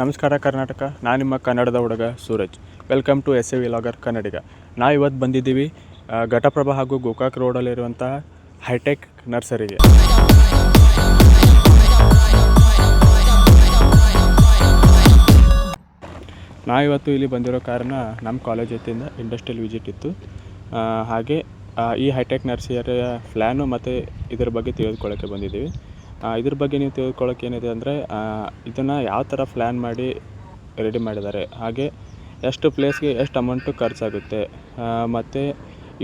ನಮಸ್ಕಾರ ಕರ್ನಾಟಕ. ನಾನು ನಿಮ್ಮ ಕನ್ನಡದ ಹುಡುಗ Suraj. Welcome to S A villager Kannadiga. ನಾವು ಇವತ್ತು ಬಂದಿದ್ದೀವಿ ಘಟಪ್ರಭಾ ಹಾಗೂ ಗೋಕಾಕ್ ರೋಡಲ್ಲಿರುವಂತಹ ಹೈಟೆಕ್ ನರ್ಸರಿಗೆ. ನಾವಿವತ್ತು ಇಲ್ಲಿ ಬಂದಿರೋ ಕಾರಣ ನಮ್ಮ ಕಾಲೇಜ್ ವತಿಯಿಂದ ಇಂಡಸ್ಟ್ರಿಯಲ್ ವಿಸಿಟ್ ಇತ್ತು. ಹಾಗೆ ಈ ಹೈಟೆಕ್ ನರ್ಸರಿಯ ಪ್ಲ್ಯಾನು ಮತ್ತು ಇದ್ರ ಬಗ್ಗೆ ತಿಳಿದುಕೊಳ್ಳೋಕ್ಕೆ ಬಂದಿದ್ದೀವಿ. ಇದ್ರ ಬಗ್ಗೆ ನೀವು ತಿಳ್ಕೊಳ್ಳೋಕೆ ಏನಿದೆ ಅಂದರೆ ಇದನ್ನು ಯಾವ ಥರ ಪ್ಲ್ಯಾನ್ ಮಾಡಿ ರೆಡಿ ಮಾಡಿದ್ದಾರೆ, ಹಾಗೆ ಎಷ್ಟು ಪ್ಲೇಸ್ಗೆ ಎಷ್ಟು ಅಮೌಂಟು ಖರ್ಚಾಗುತ್ತೆ, ಮತ್ತು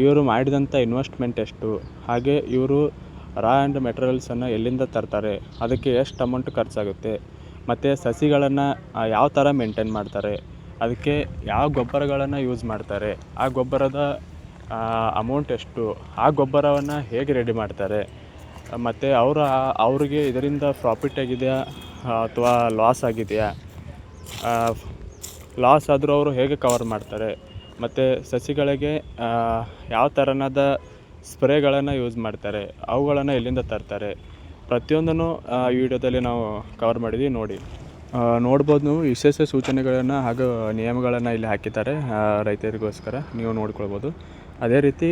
ಇವರು ಮಾಡಿದಂಥ ಇನ್ವೆಸ್ಟ್ಮೆಂಟ್ ಎಷ್ಟು, ಹಾಗೆ ಇವರು ರಾ ಆ್ಯಂಡ್ ಮೆಟೀರಿಯಲ್ಸನ್ನು ಎಲ್ಲಿಂದ ತರ್ತಾರೆ, ಅದಕ್ಕೆ ಎಷ್ಟು ಅಮೌಂಟ್ ಖರ್ಚಾಗುತ್ತೆ, ಮತ್ತು ಸಸಿಗಳನ್ನು ಯಾವ ಥರ ಮೇಂಟೈನ್ ಮಾಡ್ತಾರೆ, ಅದಕ್ಕೆ ಯಾವ ಗೊಬ್ಬರಗಳನ್ನು ಯೂಸ್ ಮಾಡ್ತಾರೆ, ಆ ಗೊಬ್ಬರದ ಅಮೌಂಟ್ ಎಷ್ಟು, ಆ ಗೊಬ್ಬರವನ್ನು ಹೇಗೆ ರೆಡಿ ಮಾಡ್ತಾರೆ, ಮತ್ತು ಅವ್ರಿಗೆ ಇದರಿಂದ ಪ್ರಾಫಿಟ್ ಆಗಿದೆಯಾ ಅಥವಾ ಲಾಸ್ ಆಗಿದೆಯಾ, ಲಾಸ್ ಆದರೂ ಅವರು ಹೇಗೆ ಕವರ್ ಮಾಡ್ತಾರೆ, ಮತ್ತು ಸಸಿಗಳಿಗೆ ಯಾವ ಥರನಾದ ಸ್ಪ್ರೇಗಳನ್ನು ಯೂಸ್ ಮಾಡ್ತಾರೆ, ಅವುಗಳನ್ನು ಎಲ್ಲಿಂದ ತರ್ತಾರೆ, ಪ್ರತಿಯೊಂದನ್ನು ಈ ವಿಡಿಯೋದಲ್ಲಿ ನಾವು ಕವರ್ ಮಾಡಿದ್ವಿ. ನೋಡ್ಬೋದು ನೀವು ವಿಶೇಷ ಸೂಚನೆಗಳನ್ನು ಹಾಗೂ ನಿಯಮಗಳನ್ನು ಇಲ್ಲಿ ಹಾಕಿದ್ದಾರೆ ರೈತರಿಗೋಸ್ಕರ, ನೀವು ನೋಡ್ಕೊಳ್ಬೋದು. ಅದೇ ರೀತಿ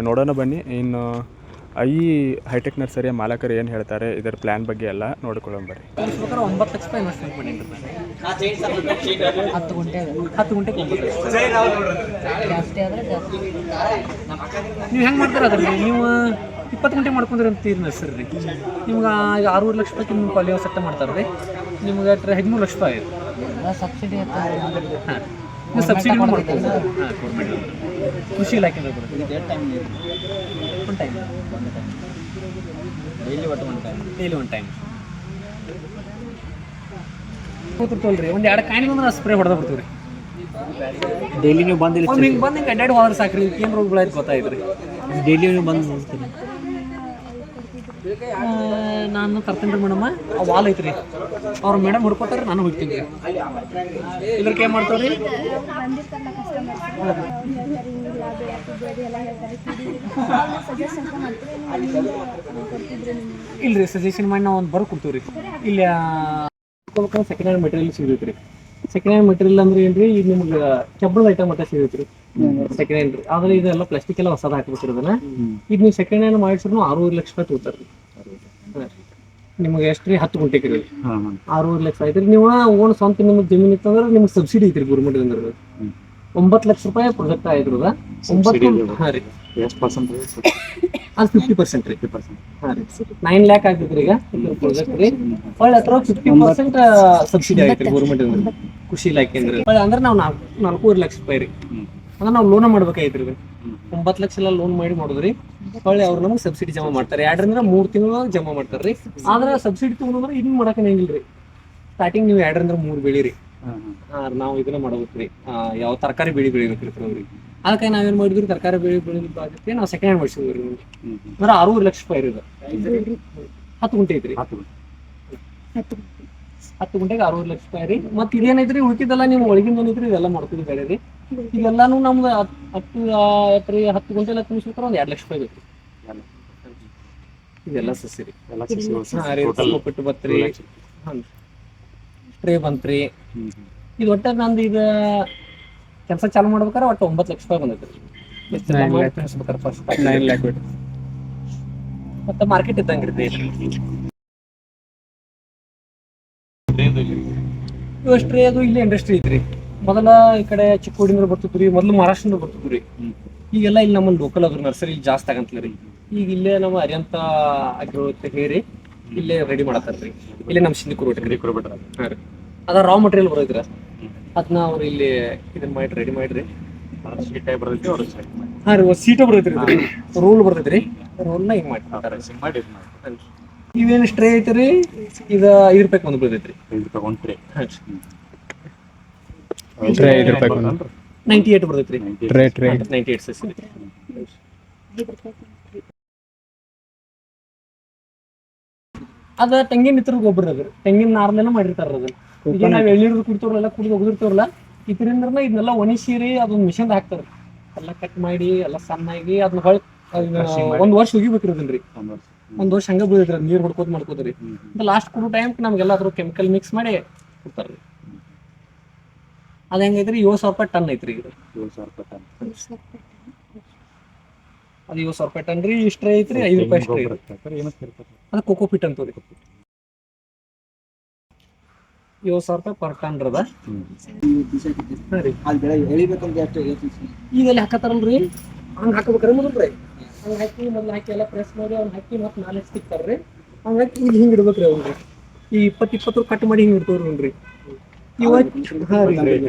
ನೋಡೋಣ ಬನ್ನಿ. ಇನ್ನು ಈ ಹೈಟೆಕ್ ನರ್ಸರಿಯ ಮಾಲಕರು ಏನು ಹೇಳ್ತಾರೆ ಇದರ ಪ್ಲ್ಯಾನ್ ಬಗ್ಗೆ ಎಲ್ಲ ನೋಡ್ಕೊಳ್ಳೋಣ ಬರ್ರಿ. 9 ಲಕ್ಷ ರೂಪಾಯಿ ಇನ್ವೆಸ್ಟ್ಮೆಂಟ್ ಮಾಡಿರ್ತಾರೆ. 10 ಗುಂಟೆಗೆ ಜಾಸ್ತಿ ಆದರೆ ಜಾಸ್ತಿ. ನೀವು ಹೆಂಗೆ ಮಾಡ್ತೀರ ಅದ್ರಲ್ಲಿ? ನೀವು 20 ಗುಂಟೆ ಮಾಡ್ಕೊಂಡ್ರಿ ಅಂತೀರಿ ನರ್ಸರಿ ರೀ. ನಿಮ್ಗೆ ಈಗ 6 ಲಕ್ಷ ರೂಪಾಯಿ ನಿಮ್ಮ ಪಾಲಿಯೋ ಸೆಟ್ ಮಾಡ್ತಾರೆ ರೀ. ನಿಮ್ಗೆ 13 ಲಕ್ಷ ರೂಪಾಯಿ ಸಬ್ಸಿಡಿ ಇರ್ತದೆ. ಹಾಂ, ನೀವು ಸಬ್ಸಿಡಿ ಮಾಡ್ಬೋದು. ಹಾಂ, ಗೌರ್ಮೆಂಟ್ ಕೃಷಿ ಇಲಾಖೆಯಿಂದ ಬರುತ್ತೆ. One time daily one time ಕೂತಿರ್ತವಲ್ರಿ. ಒಂದು 2 ಕಾಯಿನ್ ಬಂದ್ರೆ ಸ್ಪ್ರೇ ಹೊಡೆದ ಬಿಡ್ತೀವಿ ರೀ. ಡೈಲಿ ನೀವು ಬಂದಿಲ್ಲ ಹಿಂಗೆ ಬಂದು ಹಿಂಗೆ ಅಡ್ಡಾಡಿ ಹೋದ್ರೆ ಸಾಕ್ರಿ. ಏನು ರೋಗಗಳಾಯ್ತು ಗೊತ್ತಾಯ್ತು ರೀ. ಡೈಲಿ ನೀವು ಬಂದು ನೋಡ್ತೀನಿ. ನಾನು ತರ್ತೀನಿ ರೀ ಮೇಡಮ್ಮ. ಆ ವಾಲ್ ಐತ್ರಿ, ಅವ್ರು ಮೇಡಮ್ ಹುಡ್ಕೋತಾರೆ, ನಾನು ಹೋಗ್ತೀನಿ ರೀ. ಇದ್ರಕ್ಕೆ ಏನು ಮಾಡ್ತಾವ್ರಿ? ಇಲ್ರಿ, ಸಜೆಷನ್ ಮಾಡಿ ನಾವು ಒಂದು ಬರೋ ಕೊಡ್ತೀವಿ ರೀ. ಇಲ್ಲಿ ಸೆಕೆಂಡ್ ಹ್ಯಾಂಡ್ ಮೆಟೀರಿಯಲ್ ಸಿಗೈತೆ ರೀ. ಸೆಕೆಂಡ್ ಹ್ಯಾಂಡ್ ಮೆಟೀರಿಯಲ್ ಅಂದ್ರೆ ಏನ್ರಿ, ಈಗ ನಿಮ್ಗೆ ಕೆಬ್ಬಣದ ಐಟಮ್ ಮಟ್ಟ ಸಿಗೈತೆ ರೀ. ಸೆಕೆಂಡ್ ಹ್ಯಾಂಡ್ ರೀ. ಆದ್ರೆ ಇದೆಲ್ಲ ಪ್ಲಾಸ್ಟಿಕ್ ಎಲ್ಲ ಹೊಸದ ಹಾಕ್ಬೇಕು ಅದನ್ನ. ಈಗ ನೀವು ಸೆಕೆಂಡ್ ಹ್ಯಾಂಡ್ ಮಾಡಿಸಿದ್ರು 6 ಲಕ್ಷ ರೂಪಾಯಿ ತಗೋತಾರೆ ರೀ. ನಿಮ್ಗೆ ಎಷ್ಟು ರೀ? 10 ಗುಂಟೆಗೆ ರೀ. 6 ಲಕ್ಷ ಐತ್ರಿ. ನೀವು ಓನ್ ಸ್ವಂತ ನಿಮ್ಗೆ ಜಮೀನು ಇತ್ತಂದ್ರೆ ನಿಮ್ಗೆ ಸಬ್ಸಿಡಿ ಐತ್ರಿ ಗೌರ್ಮೆಂಟ್ ಅಂದ್ರೆ 9 ಲಕ್ಷ ರೂಪಾಯಿ ಪ್ರೊಜೆಕ್ಟ್ ಆಯ್ತು. 9 ಹಾಂ ರೀ. ಎಷ್ಟು ಪರ್ಸೆಂಟ್? ಅದು 50% ರೀ. 50%. ಹಾಂ ರೀ. 9 ಲ್ಯಾಕ್ ಆಗ್ತೈತ್ರಿ ಈಗ ಪ್ರೊಜೆಕ್ಟ್ ರೀ. ಒಳ್ಳೆ ಹತ್ರ 50% ಸಬ್ಸಿಡಿ ಆಗೈತ್ರಿ ಗೌರ್ಮೆಂಟ್ ಅಂದ್ರೆ, ಕೃಷಿ ಇಲಾಖೆ ಅಂದ್ರೆ. ಅಂದ್ರೆ ನಾವು 4.5 ಲಕ್ಷ ರೂಪಾಯಿ ರೀ. ಅಂದ್ರೆ ನಾವು ಲೋನ್ ಮಾಡ್ಬೇಕಾಯ್ತು ರೀ. 9 ಲಕ್ಷ ಎಲ್ಲ ಲೋನ್ ಮಾಡಿದ್ರಿ. ಹೊಳ್ಳಿ ಅವ್ರು ನಮ್ಗೆ ಸಬ್ಸಿಡಿ ಜಮಾ ಮಾಡ್ತಾರೆ. 2 3 ತಿಂಗಳು ಜಮಾ ಮಾಡ್ತಾರೆ ರೀ. ಆದ್ರೆ ಸಬ್ಸಿಡಿ ತೊಗೊಂಡ್ರೆ ಇದನ್ನ ಮಾಡಕ್ಕೆ ಹೆಂಗಿಲ್ಲ ರೀ. ಸ್ಟಾರ್ಟಿಂಗ್ ನೀವು 2 3 ಬೆಳಿರಿ. ನಾವು ಇದನ್ನ ಮಾಡ್ಬೇಕು ರೀ. ಯಾವ ತರಕಾರಿ ಬೆಳಿಬೇಕ್ರಿ ಅವ್ರಿಗೆ. ಅದಕ್ಕೆ ನಾವೇನು ಮಾಡಿದ್ವಿ, ತರಕಾರಿ ಬೆಳಿಬೇಕಾಗುತ್ತೆ. ನಾವು ಸೆಕೆಂಡ್ ಹ್ಯಾಂಡ್ ಮಾಡಿಸಿದ್ವಿ ರೀ. ಅಂದ್ರೆ 6 ಲಕ್ಷ ರೂಪಾಯಿ ರೀ. 10 ಗುಂಟೆ ಐತ್ರಿ. 10 ಗುಂಟೆಗೆ 6 ಲಕ್ಷ ರೂಪಾಯಿ ರೀ. ಮತ್ತೆ ಇದೇನೈತ್ರಿ ಉಳಿತಿದ್ದೆಲ್ಲ ನೀವು ಒಳಗಿಂದ ಏನೈತ್ರಿ ಇದೆಲ್ಲ ಮಾಡ್ತೀವಿ ಬೇರೆ ರೀ. ಈಗೆಲ್ಲಾನು ನಮ್ದು 10 ಗುಂಟೆ ಎಲ್ಲ ತುಂಬಿಸ್ಬೇಕಾದ್ರೆ ಒಂದು 2 ಲಕ್ಷ ರೂಪಾಯಿ ಬೇಕು. ಇದೆಲ್ಲ ಸಸಿ ರೀ. ಕೊಟ್ಟು ಬತ್ರಿ. ಹಾಂ, ಸ್ಪ್ರೇ ಬಂತ್ರಿ. ಇದು ಒಟ್ಟ ನಂದು ಈಗ ಕೆಲಸ ಚಾಲು ಮಾಡ್ಬೇಕಾರೆ ಒಟ್ಟು 9 ಲಕ್ಷ ರೂಪಾಯಿ ಬಂದೈತ್ರಿ. 9 ಲ್ಯಾಕ್ ಮತ್ತೆ ಮಾರ್ಕೆಟ್ ಇದ್ದಂಗೆ ರೀ. ಇವಷ್ಟ್ರಿ ಅದು ಇಲ್ಲಿ ಇಂಡಸ್ಟ್ರಿ ಐತ್ರಿ. ಮೊದಲ ಈ ಕಡೆ ಚಿಕ್ಕೋಡಿಂದ ಬರ್ತಿದ್ರಿ, ಮೊದಲು ಮಹಾರಾಷ್ಟ್ರದಿಂದ ಬರ್ತಿದ್ರಿ. ಈಗೆಲ್ಲ ಇಲ್ಲಿ ನಮ್ಮಲ್ಲಿ ಲೋಕಲ್ ಅದ್ರ ನರ್ಸರಿ ಜಾಸ್ತಿ ಆಗಂತಲ್ರಿ. ಈಗ ಇಲ್ಲೇ ನಮ್ಮ ಅರಿಯಂತ ಹೇರಿ ಇಲ್ಲೇ ರೆಡಿ ಮಾಡತ್ತಾರ್ರಿ. ಇಲ್ಲೇ ನಮ್ಮ ಸಿಂಧಿಕೂರು ಬಿಟ್ರ. ಹಾಂ ರೀ. ಅದ ರಾ ಮಟೀರಿಯಲ್ ಬರೋದ್ರಿ. ಅದನ್ನ ಅವ್ರು ಇಲ್ಲಿ ಇದನ್ನ ಮಾಡಿ ರೆಡಿ ಮಾಡಿರಿ. ಹಾಂ ರೀ, ಸೀಟ ಬರ್ತೈತ್ರಿ. ರೋಲ್ ಬರ್ತೈತ್ರಿ. ರೋಲ್ನ ಹಿಂಗೆ ಮಾಡಿ ಇವೇನು ಸ್ಟ್ರೇ ಐತ್ರಿ. ಇದು 5 ರೂಪಾಯಿ ಒಂದು ಬರ್ತೈತ್ರಿ. 98 ಬರ್ತೈತ್ರಿ. 98 ಸಸಿ. ಅದ ತೆಂಗಿನ ಇತ್ರ ಗೊಬ್ಬರ ಅದ್ರಿ. ತೆಂಗಿನ ನಾರ್ಲೆಲ್ಲ ಮಾಡಿರ್ತಾರ ಅದನ್ನ. ಈಗ ನಾವ್ ಎಳ್ನೀರು ಕುಡಿತವ್ರಲ್ಲ, ಕುಡಿದು ಹೋಗಿರ್ತವ್ರಲ್ಲ, ಇದರಿಂದ ಇದನ್ನೆಲ್ಲ ಒಣಸಿರಿ ಅದೊಂದು ಮಿಷನ್ ಹಾಕ್ತಾರ. ಎಲ್ಲ ಕಟ್ ಮಾಡಿ ಎಲ್ಲ ಸಣ್ಣಾಗಿ ಅದನ್ನ ಹೊಳ್ 1 ವರ್ಷ ಹೋಗಿಬೇಕ್ರಿ ಅದನ್ರಿ. 1 ವರ್ಷ ಹಂಗ ಬೀಳಿದ್ರಿ. ನೀರ್ ಹೊಡ್ಕೋತ ಮಾಡ್ಕೋದ್ರಿ. ಲಾಸ್ಟ್ ಕೊಡೋ ಟೈಮ್ ನಮ್ಗೆಲ್ಲ ಅದ್ರ ಕೆಮಿಕಲ್ ಮಿಕ್ಸ್ ಮಾಡಿ ಕೊಡ್ತಾರ್ರಿ. ಅದು ಹೆಂಗೈತ್ರಿ 7,000 ರೂಪಾಯಿ ಟನ್ ಐತ್ರಿ ಇದು. 7,000 ರೂಪಾಯಿ ಟನ್. ಅದು 7,000 ರೂಪಾಯಿ ಟನ್ ರೀ. ಇಷ್ಟ್ರೆ ಐತ್ರಿ 5 ರೂಪಾಯಿ ಅಷ್ಟೇ. ಏನಕ್ಕೆ ಇರ್ತದೆ? ಅದು ಕೋಕೋಪಿಟ್ ಅಂತವ್ರಿ. 7,000 ರೂಪಾಯಿ ಪರ್ ಟನ್ ಅದ. ಈಗ ಅಲ್ಲಿ ಹಾಕತ್ತಾರಲ್ರಿ, ಹಂಗೆ ಹಾಕ್ಬೇಕ್ರಿ ಮೊದಲ್ರಿ. ಹಂಗೆ ಹಾಕಿ ಮೊದಲು ಹಾಕಿ ಎಲ್ಲ ಪ್ರೆಸ್ ಮಾಡಿ ಅವ್ನು ಹಾಕಿ ಮತ್ತೆ 4 ಸಿಗ್ತಾರ್ರಿ. ಹಂಗೆ ಹಾಕಿ ಈಗ ಹಿಂಗೆ ಇಡ್ಬೇಕ್ರಿ ಅವ್ನ್ರಿ. ಈ 20 ಕಟ್ ಮಾಡಿ ಹಿಂಗೆ ಇಡ್ತವ್ರಿ ನೋಡ್ರಿ.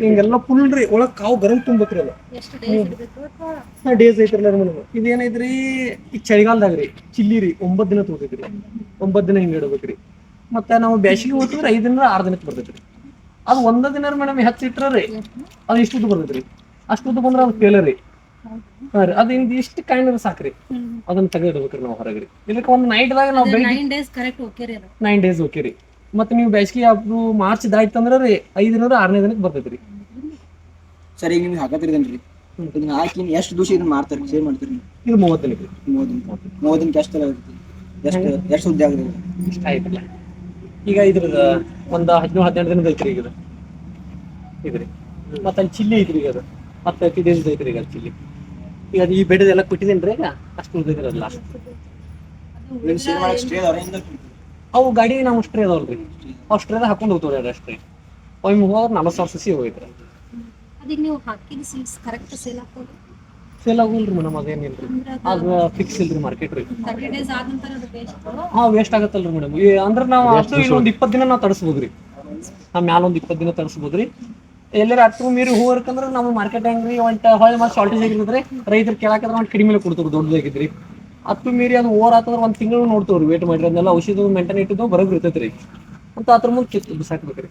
ಹಿಂಗೆಲ್ಲ ಫುಲ್ ರೀ. ಒಳಗೆ ಕಾವು ಗರಂ ತುಂಬೇಕ್ರಿ ಅದು. ಡೇಸ್ ಐತ್ರಿ ಮೇಡಮ್. ಇದೇನೈತ್ರಿ ಈಗ ಚಳಿಗಾಲದಾಗ ರೀ ಚಿಲ್ಲಿ ರೀ 9 ದಿನ ತಗೋತೈತ್ರಿ. 9 ದಿನ ಹಿಂಗೆ ಇಡ್ಬೇಕ್ರಿ. ಮತ್ತೆ ನಾವು ಬ್ಯಾಸಿಗೆ ಹೋಗ್ತಿದ್ರೆ 5 ದಿನ 6 ದಿನಕ್ಕೆ ಬರ್ತೈತ್ರಿ. ಅದು 1 ದಿನ ಮೇಡಮ್ ಹೆಚ್ಚಿಟ್ರ ರೀ ಅದು ಇಷ್ಟು ಬರ್ತೈತ್ರಿ. ಅಷ್ಟು ಬಂದ್ರೆ ಅದು ಫೇಲರ್ ರೀ. ಹಾಂ ರೀ, ಅದು ಹಿಂಗೆ ಇಷ್ಟು ಕಾಯಿನ ಸಾಕ್ರಿ. ಅದನ್ನ ತೆಗೆದಿಡ್ಬೇಕ್ರಿ ನಾವು ಹೊರಗ್ರಿ. ಇದಕ್ಕೆ ಒಂದು ನೈಟ್ದಾಗ ನಾವು 9 ಡೇಸ್ ಓಕೆ ರೀ. ಮತ್ತೆ ನೀವು ಬೇಸಿಗೆ ಅದು ಮಾರ್ಚ್ ದಾಯ್ತಂದ್ರೆ ರೀ 5 ದಿನ 6ನೇ ದಿನಕ್ಕೆ ಬರ್ತೈತ್ರಿ. ಸರ್ ಈಗ ನಿಮ್ಗೆ ಹಾಕತ್ತಿರ್ದೇನ್ರಿ ಇದನ್ನ ಹಾಕಿ ಎಷ್ಟು ದಿವಸ ಇದನ್ನ ಮಾಡ್ತಾರೆ ಸೇವ್ ಮಾಡ್ತೀರಿ? ಇದು 30 ದಿನಕ್ಕೆ ರೀ. 30 ದಿನಕ್ಕೆ ಎಷ್ಟು ಎಷ್ಟು ಉದ್ದ ಆಗಿದೆ? ಇಷ್ಟ ಆಯ್ತಲ್ಲ. ಈಗ ಇದ್ರದ ಒಂದು 17-18 ದಿನದ ಐತ್ರಿ ಈಗ ಇದ್ರಿ. ಮತ್ತೆ ಅಲ್ಲಿ ಚಿಲ್ಲಿ ಐತ್ರಿ ಈಗ ಅದು 10 ಡೇಸ್ ಐತ್ರಿ ಈಗ ಚಿಲ್ಲಿ. ಈಗ ಅದು ಈ ಬೆಡದೆಲ್ಲ ಕೊಟ್ಟಿದ್ದೇನ್ರಿ. ಈಗ ಅಷ್ಟು ಉಳಿದಿರಲ್ಲ. ನೀವು ಸೇವ್ ಮಾಡಕ್ಕೆ ಸ್ಟೇ ಅವರಿಂದ ಅವು ಗಾಡಿ ನಾವು ಸ್ಟ್ರೇ ಅದಾವಲ್ರಿ, ಅವು ಸ್ಟ್ರೇದ ಹಾಕೊಂಡು ಹೋಗ್ತವ್ರಿ. ಅದು ಅಷ್ಟೇ ಒಮ್ಮೆ ಹೋದ್ರೆ 40,000 ಸಸಿ ಹೋಗೈತ್ರಿ. Sale ಆಗೋಲ್ರಿ madam. ಅದೇನಿಲ್ರಿ, ಅದು ಫಿಕ್ಸ್ ಇಲ್ರಿ ಮಾರ್ಕೆಟ್ ರೀ. ವೇಸ್ಟ್ ಆಗತ್ತಲ್ರಿ ಮೇಡಮ್. ಅಂದ್ರೆ ನಾವು ಅಷ್ಟು ಇನ್ನೊಂದು 20 ದಿನ ನಾವು ತಡಿಸ್ಬೋದ್ರಿ. ನಾವು ಮ್ಯಾಲ ಒಂದು 20 ದಿನ ತಡಿಸ್ಬೋದ್ರಿ. ಎಲ್ಲರ ಹತ್ತು ಮೀರಿ ಹೋಗ್ಬೇಕಂದ್ರೆ ನಮ್ಮ ಮಾರ್ಕೆಟ್ ಹೆಂಗ್ರಿ ಒಂದು ಹೊಳೆ ಮತ್ತೆ ಶಾರ್ಟೇಜ್ ಆಗಿರ್ತದ್ರಿ. ರೈತರು ಕೇಳಾಕಂದ್ರೆ ಒಂದು ಕಡಿಮೆ ಕೊಡ್ತಾರೆ, ದೊಡ್ಡದಾಗಿದ್ರಿ. ಹತ್ತು ಮೀರಿ ಅದು ಓವರ್ ಆತಂದ್ರೆ 1 ತಿಂಗಳು ನೋಡ್ತವ್ರಿ. ವೇಟ್ ಮಾಡಿರಿ ಅದನ್ನೆಲ್ಲ ಔಷಧ ಮೇಂಟೈನ್ ಇಟ್ಟಿದ್ದು ಬರೋಬ್ಬರಿ ಇರ್ತೈತ್ರಿ ಅಂತ ಅದ್ರ ಮುಂದೆ ಕಿತ್ತು ಬಿಸಾಕ್ಬೇಕ್ರಿ.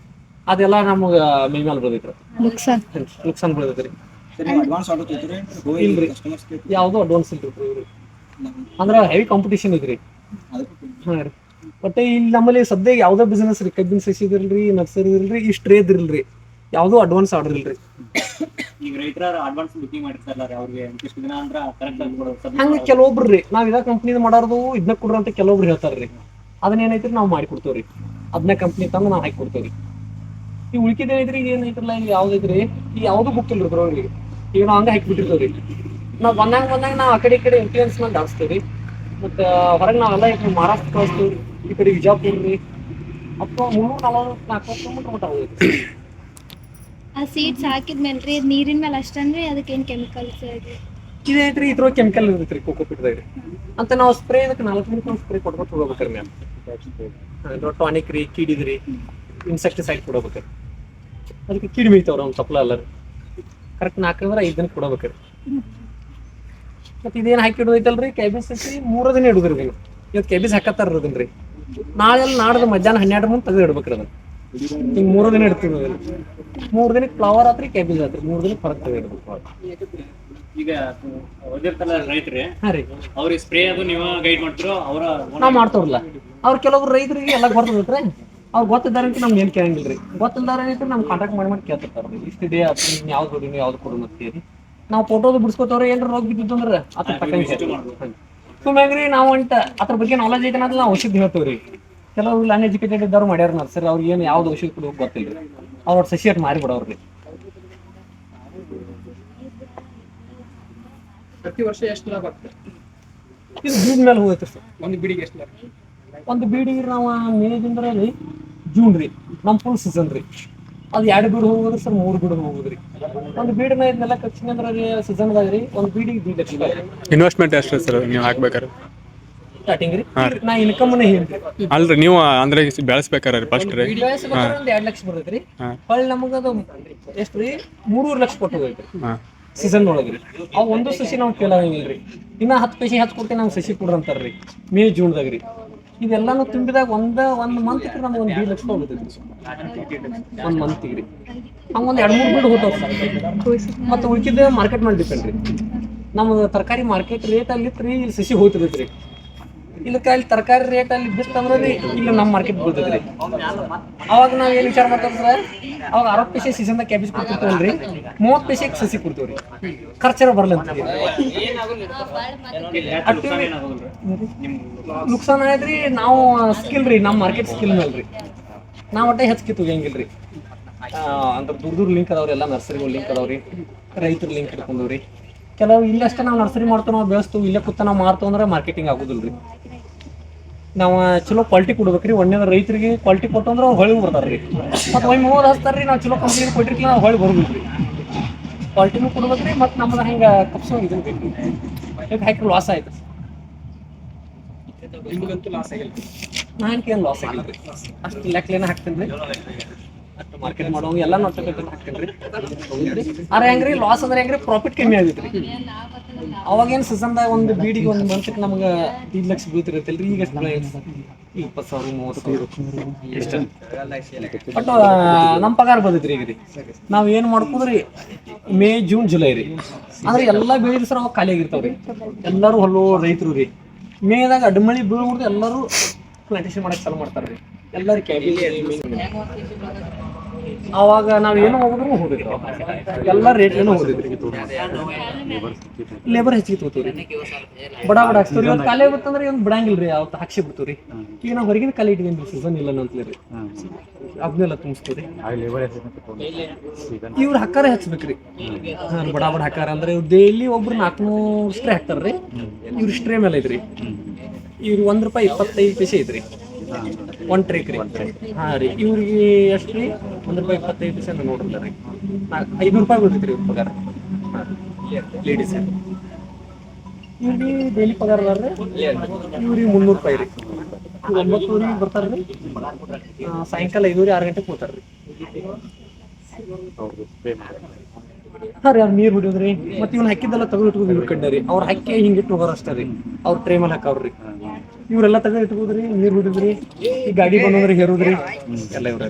ಅದೆಲ್ಲ ನಮ್ಗೆ ಮೈ ಮೇಲೆ ಬರ್ತೈತ್ರಿ. ನುಕ್ಸಾನ್ ಬೀಳ್ತೈತ್ರಿ. ಅಡ್ವಾನ್ಸ್ ಆರ್ಡರ್ ತಗೋತೀರಿ? ಇಲ್ರಿ, ಯಾವುದೋ ಅಡ್ವಾನ್ಸ್ ಇಲ್ರಿ. ಅಂದ್ರೆ ಹೆವಿ ಕಾಂಪಿಟೇಷನ್ ಐತ್ರಿ. ಹಾಂ ರೀ. ಬಟ್ ಇಲ್ಲಿ ನಮ್ಮಲ್ಲಿ ಸದ್ಯ ಯಾವುದೋ ಬಿಸ್ನೆಸ್ ರೀ, ಕಬ್ಬಿನ ಸಸಿ ಇದಿಲ್ರಿ, ನರ್ಸರಿ ಇಲ್ರಿ, ಈ ಸ್ಟ್ರೇ ಇದಿಲ್ರಿ, ಯಾವುದೋ ಅಡ್ವಾನ್ಸ್ ಆರ್ಡರ್ ಇಲ್ರಿ. ಈಗ ರೈತರ ಅಡ್ವಾನ್ಸ್ ಬುಕಿಂಗ್ ಮಾಡಿರ್ತಾರಲ್ಲ ಅವ್ರಿಗೆ ಇಷ್ಟು ದಿನ ಅಂದ್ರೆ ಕರೆಕ್ಟ್ ಆಗಿ ಕೊಡೋದು. ಹಂಗೆ ಕೆಲವೊಬ್ರು ರೀ ನಾವು ಇದ ಕಂಪ್ನಿದ್ ಮಾಡೋದು ಇದನ್ನ ಕೊಡ್ರಿ ಅಂತ ಕೆಲವೊಬ್ರು ಹೇಳ್ತಾರ್ರಿ. ಅದನ್ನ ಏನೈತ್ರಿ ನಾವು ಮಾಡಿ ಕೊಡ್ತೇವ್ರಿ. ಅದನ್ನ ಕಂಪ್ನಿ ತಂದು ನಾವು ಹಾಕಿ ಕೊಡ್ತೇವ್ರಿ. ಈ ಉಳ್ಕಿದ ಏನೈತ್ರಿ ಈಗ ಏನೈತ್ರಲ್ಲ ಈಗ ಯಾವ್ದೈತ್ರಿ ಈ ಯಾವ್ದು ಬುಕ್ ಇಲ್ರಿ ಬರೋರಿಗೆ. ಈಗ ನಾವು ಹಂಗೆ ಹಾಕಿ ಬಿಟ್ಟಿರ್ತೇವ್ರಿ. ನಾವು ಬಂದಾಗ ನಾವು ಆ ಕಡೆ ಈ ಕಡೆ ಇನ್ಫ್ಲೂಯೆನ್ಸ್ ಮೇಲೆ ಜಾಸ್ತೀವಿ. ಮತ್ತು ಹೊರಗೆ ನಾವೆಲ್ಲ ಈಗ ಮಹಾರಾಷ್ಟ್ರ ಕಳಿಸ್ತೀವಿ, ಈ ಕಡೆ ವಿಜಾಪುರ ರೀ. ಅಥವಾ 340-400 ಕಿಲೋಮೀಟರ್ ಮಟ್ಟ ಹೋಗೈತಿ. ಆ ಸೀಡ್ಸ್ ಹಾಕಿದ್ಮೇಲ್ರಿ ನೀರಿನ ಮೇಲೆ ಅಷ್ಟನ್ರಿ ಅದಕ್ಕೇನು ಕೆಮಿಕಲ್ಸ್ ಇದೈತ್ರಿ, ಇದ್ರೊಳಗೆ ಕೆಮಿಕಲ್ ಇರ್ತೈತ್ರಿ ಕೋಕೋಪಿಟ್ದಾಗ ಅಂತ. ನಾವು ಸ್ಪ್ರೇ ಇದಕ್ಕೆ 4 ದಿನಕ್ಕೆ ನಾವು ಸ್ಪ್ರೇ ಕೊಡ್ಬೇಕು ಹೋಗ್ಬೇಕ್ರಿ ಮ್ಯಾಮ್. ಟಾನಿಕ್ ರೀ, ಕೀಡಿದ್ರಿ, ಇನ್ಸೆಕ್ಟಿಸೈಡ್ ಕೊಡ್ಬೇಕ್ರಿ. ಅದಕ್ಕೆ ಕೀಡಿ ಮೇಯ್ತಾವ್ರಿ ಅವ್ನು ಸಪ್ಲ ಅಲ್ಲ ರೀ. ಕರೆಕ್ಟ್ 4-5 ದಿನಕ್ಕೆ ಕೊಡ್ಬೇಕ್ರಿ. ಮತ್ತು ಇದೇನು ಹಾಕಿ ಇಡೋದೈತಲ್ರಿ ಕ್ಯಾಬೇಜ್ ಸಸಿ 3 ದಿನ ಇಡುದ್ರಿ. ನೀವು ಇವತ್ತು ಕ್ಯಾಬೇಜ್ ಹಾಕತ್ತಾರ ಅದನ್ರಿ, ನಾಳೆ ನಾಡ್ದು ಮಧ್ಯಾಹ್ನ 12 ಮುಂದೆ ತೆಗೆದು ಇಡ್ಬೇಕ್ರಿ ಅದನ್ನ. ಹಿಂಗೆ 3 ದಿನ ಇಡ್ತೀವಿ. 3 ದಿನಕ್ಕೆ ಫ್ಲವರ್ ಆತ್ರಿ, ಕ್ಯಾಬೇಜ್ ಆತ್ರಿ. 3 ದಿನಕ್ಕೆ ಹೊರಗೆ ತೆಗೆದು ಇಡ್ಬೇಕು. ಈಗ ಓದಿರ್ತಾರ ರೈತರು, ಹಾಂ ರೀ, ಅವ್ರಿಗೆ ಸ್ಪ್ರೇ ಅದು ನೀವು ಗೈಡ್ ಮಾಡ್ತಿರೋ ಅವರ ನಾವು ಮಾಡ್ತವ್ರಲ್ಲ. ಅವ್ರು ಕೆಲವೊಬ್ರು ರೈತರಿಗೆ ಎಲ್ಲ ಗೊತ್ತಿರ್ತೈತ್ರಿ. ಅವ್ರು ಗೊತ್ತಿದ್ದಾರೆ ಅಂತ ನಮ್ಗೆ ಏನು ಕೇಳಂಗಿಲ್ಲ ರೀ. ಗೊತ್ತಿಲ್ದಾರ ಏನೈತೆ ನಮ್ಗೆ ಕಾಂಟ್ಯಾಕ್ಟ್ ಮಾಡಿ ಕೇಳ್ತಿರ್ತಾರೆ. ಇಷ್ಟಿದೆ ಅದು ಯಾವ್ದು ಕೊಡಿ ಯಾವ್ದು ಕೊಡು ಅಂತೀರಿ. ನಾವು ಫೋಟೋದು ಬಿಡಿಸ್ಕೋತವ್ರಿ. ಏನಾರ ರೋಗ ಬಿದ್ದಿದ್ದು ಅಂದ್ರೆ ಅದ್ರ ತಕ್ಕಂಗೆ ಸುಮ್ಮನೆ ನಾವು ಅಂತ ಅದ್ರ ಬಗ್ಗೆ ನಾಲೆಜ್ ಐತೆ ಅನ್ನೋದು ನಾವು ಔಷಧಿ ಹೇಳ್ತೇವ್ರಿ. ಕೆಲವರು ಅನ್ಎಜುಕೇಟೆಡ್ ಇದ್ದವ್ರು ಮಾಡ್ಯಾರ ನರ್ಸರಿ, ಅವ್ರಿಗೆ ಏನು ಯಾವ್ದು ಔಷಧಿ ಕೊಡೋಕೆ ಗೊತ್ತಿಲ್ಲ ರೀ. ಅವ್ರ ಸಸಿ ಅಟ್ ಮಾರಿ ಬಿಡೋರ್ರಿ. ಪ್ರತಿ ವರ್ಷ ಎಷ್ಟು ಲಾಭ ಆಗ್ತದೆ? ಇದು ಬೀಡ್ ಮೇಲೆ ಹೋಗೈತೆ ಸರ್. ಒಂದು ಬಿಡಿಗೆ ಎಷ್ಟು ಲಾಭ? ಒಂದು ಬೀಡಿಗೆ ನಾವು ಮೇದಿಂದ ರೀ ಜೂನ್ ರೀ ನಮ್ಮ ಫುಲ್ ಸೀಸನ್ ರೀ. ಅದು 2 ಬೀಡು ಹೋಗೋದ್ರಿ ಸರ್, 3 ಬೀಡು ಹೋಗೋದ್ರಿ. ಒಂದು ಬೀಡ್ ಮೇಲೆ ಇದನ್ನೆಲ್ಲ ಖರ್ಚಿನ ಅಂದ್ರೆ ರೀ ಸೀಸನ್ದಾಗ ರೀ ಒಂದು ಬೀಡಿಗೆ 2 ಲಕ್ಷ ಇನ್ವೆಸ್ಟ್ಮೆಂಟ್ ಎಷ್ಟು ಸರ್ ನೀವು ಹಾಕ್ಬೇಕಾರೆ? ಸ್ಟಾರ್ಟಿಂಗ್ ರೀ. ನಾ ಇನ್ಕಮ್ನೇ ಹೇಳ್ರಿ. ಅಲ್ರಿ ನೀವು ಅಂದ್ರೆ ಬೆಳೆಸ್ಬೇಕಾರೆ ಫಸ್ಟ್ ರೀ ಒಂದು 2 ಲಕ್ಷ ಬರ್ತೈತ್ರಿ. ಹೊಳ್ಳಿ ನಮಗದು ಎಷ್ಟು ರೀ 3 ಲಕ್ಷ ಕೊಟ್ಟು ಹೋಗೈತ್ರಿ ಸೀಸನ್ ಒಳಗ್ರಿ. ಅವು ಒಂದು ಸಸಿ ನಾವು ಫೇಲ್ ಆಗಂಗಿಲ್ಲ ರೀ. ಇನ್ನ 10 ಪೈಸೆ ಹೆಚ್ಚು ಕೊಡ್ತೀವಿ ನಾವು ಸಸಿ ಕೊಡ್ರಿ ಅಂತಾರ್ರಿ ಮೇ ಜೂನ್ದಾಗ ರೀ. ಇದೆಲ್ಲಾನು ತುಂಬಿದಾಗ ಒಂದು ಮಂತ್ಗೆ ನಮ್ಗೆ ಒಂದು 2 ಲಕ್ಷ ಹೋಗ್ತೈತಿ 1 ಮಂತಿಗೆ ರೀ. ಹಂಗೆ ಒಂದು 2-3 ಬೀಡು ಹೋಗ್ತಾವ್ರಿ ಸರ್. ಮತ್ತು ಉಳ್ಕಿದ ಮಾರ್ಕೆಟ್ ಮೇಲೆ ಡಿಪೆಂಡ್ ರೀ. ನಮ್ದು ತರಕಾರಿ ಮಾರ್ಕೆಟ್ ರೇಟ್ ಅಲ್ಲಿ ರೀ ಸಸಿ ಹೋಗ್ತಿರ್ತೈತಿ ರೀ. ಇಲ್ಲಕ್ಕೆ ಅಲ್ಲಿ ತರಕಾರಿ ರೇಟ್ ಅಲ್ಲಿ ಬಿತ್ತಂದ್ರೆ ರೀ ಇಲ್ಲಿ ನಮ್ಮ ಮಾರ್ಕೆಟ್ ಬೀಳ್ತೈತಿ ರೀ. ಅವಾಗ ನಾವು ಏನು ವಿಚಾರ ಮಾಡ್ತಾರ ಅವಾಗ 60 ಪೈಸೆ ಸೀಸನ್ದಾಗ ಕ್ಯಾಬೇಜ್ ಕೊಡ್ತಿರ್ತೀವಲ್ರಿ, 30 ಪೈಸೆಗೆ ಸಸಿ ಕೊಡ್ತೀವಿ ರೀ. ಖರ್ಚರ ಬರಲ್ಲ ಅಂತ ನುಕ್ಸಾನ್ ಆಯ್ತ್ರಿ. ನಾವು ಸ್ಕಿಲ್ ರೀ, ನಮ್ಮ ಮಾರ್ಕೆಟ್ ಸ್ಕಿಲ್ ಮೇಲೆ ರೀ ನಾವು ಒಟ್ಟೆ ಹೆಚ್ಚಿಗೆ ತೆಗಿಯಂಗಿಲ್ಲ ರೀ. ಅಂದ್ರೆ ದೂರ ಲಿಂಕ್ ಅದಾವ್ರಿ, ಎಲ್ಲ ನರ್ಸರಿಗಳು ಲಿಂಕ್ ಅದಾವ್ರಿ, ರೈತರ ಲಿಂಕ್ ಇಟ್ಕೊಂಡವ್ರಿ. ಕೆಲವು ಇಲ್ಲಷ್ಟೇ ನಾವು ನರ್ಸರಿ ಮಾಡ್ತೇವೆ, ನಾವು ಬೆಳೆಸ್ತು ಇಲ್ಲೇ ಕೂತ ನಾವು ಮಾರ್ತೇವೆ ಅಂದ್ರೆ ಮಾರ್ಕೆಟಿಂಗ್ ಆಗೋದಿಲ್ಲ ರೀ. ನಾವು ಚಲೋ ಕ್ವಾಲಿಟಿ ಕೊಡ್ಬೇಕ್ರಿ. ಒಳ್ಳೆ ರೈತರಿಗೆ ಕ್ವಾಲಿಟಿ ಕೊಟ್ಟು ಅಂದ್ರೆ ಅವ್ರು ಹೊಳಿ ಬರ್ತಾರೆ ರೀ. ಮತ್ತು ಒಮ್ಮೆ ಹೋದ್ ಹಚ್ತಾರೆ ರೀ, ನಾವು ಚಲೋ ಕಂಪ್ನಿ ಕೊಟ್ಟಿರ್ಕಿಲ್ಲ ನಾವು ಹೊಳಿ ಬರೋದಿಲ್ಲ ರೀ. ಕ್ವಾಲಿಟಿನೂ ಕೊಡ್ಬೇಕ್ರಿ, ಮತ್ತು ನಮ್ದು ಹಂಗೆ ಕಪ್ಸೋ ಇದನ್ನು ಬೇಕು. ಇದಕ್ಕೆ ಹಾಕಿ ಲಾಸ್ ಆಯ್ತು. ನಿಮ್ಗಂತೂ ಲಾಸ್ ಆಗಿಲ್ಲ. ನಾನ್ಕೇನು ಲಾಸ್ ಆಗಿಲ್ಲ ರೀ. ಅಷ್ಟು ಲೆಕ್ಕಲೇನ ಹಾಕ್ತೀನಿ ರೀ, ಅಷ್ಟು ಮಾರ್ಕೆಟ್ ಮಾಡೋಂಗೆ ಎಲ್ಲ ನೋಡ್ತಕ್ಕಂಥ ಹಾಕ್ತೀನಿ ರೀ. ಅರೆ ಹೆಂಗ್ರಿ ಲಾಸ್ ಅಂದ್ರೆ ಹೆಂಗ್ರಿ, ಪ್ರಾಫಿಟ್ ಕಮ್ಮಿ ಆಗೈತೆ ರೀ. ಅವಾಗೇನು ಸೀಸನ್ದಾಗ ಒಂದು ಬೀಡಿಗೆ ಒಂದು ಮಂತ್ಗೆ ನಮ್ಗೆ 5 ಲಕ್ಷ ಬೀಳ್ತಿರತ್ತಲ್ಲ ರೀ. ಈಗ ಎಷ್ಟು 20,000 30,000 ಎಷ್ಟು. ಬಟ್ ನಮ್ಮ ಪಗಾರ ಬಂದೈತೆ ರೀ ಈಗ ರೀ. ನಾವು ಏನು ಮಾಡ್ಕೋದ್ರಿ ಮೇ ಜೂನ್ ಜುಲೈ ರೀ, ಅಂದ್ರೆ ಎಲ್ಲ ಬೆಳೆದ ಸರ್ ಅವಾಗ ಖಾಲಿ ಆಗಿರ್ತಾವ್ರಿ. ಎಲ್ಲರೂ ಹೊಲೋ ರೈತರು ರೀ. ಮೇದಾಗ ಅಡ್ಮಳಿ ಬೀಳ್ಬಿಡ್ದು ಎಲ್ಲರೂ ಪ್ಲಾಂಟೇಶನ್ ಮಾಡಕ್ಕೆ ಚಾಲು ಮಾಡ್ತಾರೆ ರೀ. ಎಲ್ಲರೂ ಅವಾಗ ನಾವು ಏನೋ ಹೋಗಿದ್ರು ಹೋಗಿದ್ರು, ಎಲ್ಲ ರೇಟ್ ಏನೋ ಹೋಗಿದ್ರಿ. ಲೇಬರ್ ಹೆಚ್ಚಿಗೆ ತಗೋತೀವಿ ರೀ, ಬಡ ಹಾಕ್ಸ್ತೀವಿ. ಇವತ್ತು ಖಾಲಿ ಆಗುತ್ತಂದ್ರೆ ಇವ್ನು ಬಿಡಂಗಿಲ್ಲ ರೀ, ಅವತ್ತು ಹಾಕ್ಸಿ ಬಿಡ್ತೀವಿ ರೀ. ಈಗ ನಾವು ಹೊರಗಿನ ಖಾಲಿ ಇಟ್ಕೊಂಡ್ರಿ, ಸೀಸನ್ ಇಲ್ಲ ಅಂತಲೇ ರೀ, ಅದನ್ನೆಲ್ಲ ತುಂಬಿಸ್ತೀವಿ ರೀ. ಇವ್ರು ಹಕ್ಕಾರ ಹಚ್ಬೇಕ್ರಿ. ಬಡ ಹಾಕಾರ ಅಂದ್ರೆ ಇವ್ರು ಡೈಲಿ ಒಬ್ರು 400 ಸ್ಟ್ರೇ ಹಾಕ್ತಾರ ರೀ. ಇವ್ರು ಸ್ಟ್ರೇ ಮೇಲೆ ಐತ್ರಿ. ಇವ್ರು ₹1.25 ಐತ್ರಿ ಒಂದು ಟ್ರೇಕ್ ರೀ. ಹಾಂ ರೀ, ಇವ್ರಿಗೆ ಎಷ್ಟು ರೀ ₹1.25 ನೋಡ್ರಿ ರೀ. ₹500 ಬೀಳ್ತೈತೆ ರೀ ಇವ್ರ ಪಗಾರ. ಹಾಂ ಲೇಡೀಸ್ ಇವ್ರಿಗೆ ಡೈಲಿ ಪಗಾರ ಅದಾರ ರೀ. ಇವ್ರಿಗೆ ₹300 ರೀ. 9 ಬರ್ತಾರೆ ರೀ, ಸಾಯಂಕಾಲ 5-6 ಗಂಟೆಗೆ ಹೋಗ್ತಾರೆ ರೀ. ಹಾಂ ರೀ, ಅವ್ರು ನೀರು ಹೊಡಿಯೋದ್ರಿ, ಮತ್ತು ಇವ್ನು ಹಾಕಿದ್ದೆಲ್ಲ ತೆಗೆದು ಇಟ್ಕೋದು ಇವ್ರ ಕಡೆ ರೀ. ಅವ್ರು ಹಾಕಿ ಹಿಂಗೆ ಇಟ್ಟು ಹೋಗೋರು ಅಷ್ಟೇ ರೀ. ಅವ್ರು ಟ್ರೇ ಮೇಲೆ ಹಾಕವ್ರಿ, ಇವರೆಲ್ಲ ತೆಗೆದು ಇಟ್ಕೋದ್ರಿ, ನೀರು ಹೊಡಿದ್ರಿ, ಈ ಗಾಡಿ ಬಂದೋದ್ರಿ ಹೇರೋದ್ರಿ ಎಲ್ಲ ಇವ್ರ.